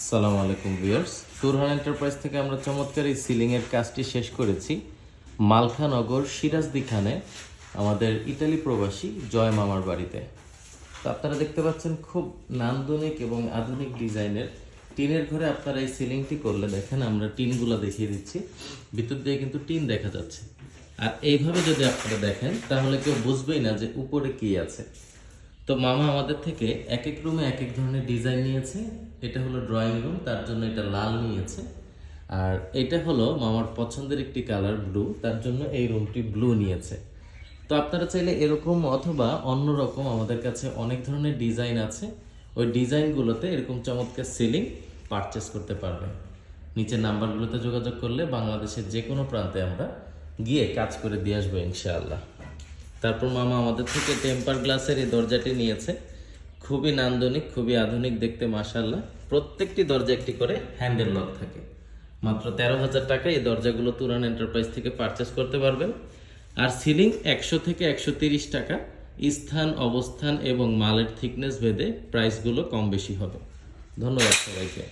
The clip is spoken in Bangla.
আসসালামু আলাইকুম ভিউয়ার্স, তুরহান এন্টারপ্রাইজ থেকে আমরা চমৎকার এই সিলিং এর কাজটি শেষ করেছি মালখানগর সিরাজদি খানে আমাদের ইতালি প্রবাসী জয় মামার বাড়িতে। তো আপনারা দেখতে পাচ্ছেন খুব নান্দনিক এবং আধুনিক ডিজাইনের টিনের ঘরে আপনারা এই সিলিংটি করলে দেখেন আমরা টিনগুলো দেখিয়ে দিচ্ছি, ভিতর দিয়ে কিন্তু টিন দেখা যাচ্ছে। আর এইভাবে যদি আপনারা দেখেন তাহলে কেউ বুঝবেই না যে উপরে কি আছে। তো মামা আমাদের থেকে এক এক রুমে এক এক ধরনের ডিজাইন নিয়েছে। এটা হলো ড্রয়িং রুম, তার জন্য এটা লাল নিয়েছে। আর এটা হলো মামার পছন্দের একটি কালার ব্লু, তার জন্য এই রুমটি ব্লু নিয়েছে। তো আপনারা চাইলে এরকম অথবা অন্য রকম আমাদের কাছে অনেক ধরনের ডিজাইন আছে, ওই ডিজাইনগুলোতে এরকম চমৎকার সিলিং পারচেস করতে পারবেন। নিচের নাম্বারগুলোতে যোগাযোগ করলে বাংলাদেশের যে কোনো প্রান্তে আমরা গিয়ে কাজ করে দিয়ে আসবো ইনশাআল্লাহ। তারপর মামা আমাদের থেকে টেম্পার গ্লাসের এই দরজাটি নিয়েছে, খুবই নান্দনিক, খুবই আধুনিক দেখতে মাশাআল্লাহ। প্রত্যেকটি দরজা একটি করে হ্যান্ডেল লক থাকে। মাত্র 13,000 টাকা এই দরজাগুলো তুরান এন্টারপ্রাইজ থেকে পারচেস করতে পারবেন। আর সিলিং 100 থেকে 130 টাকা, স্থান, অবস্থান এবং মালের থিকনেস ভেদে প্রাইসগুলো কম বেশি হবে। ধন্যবাদ সবাইকে।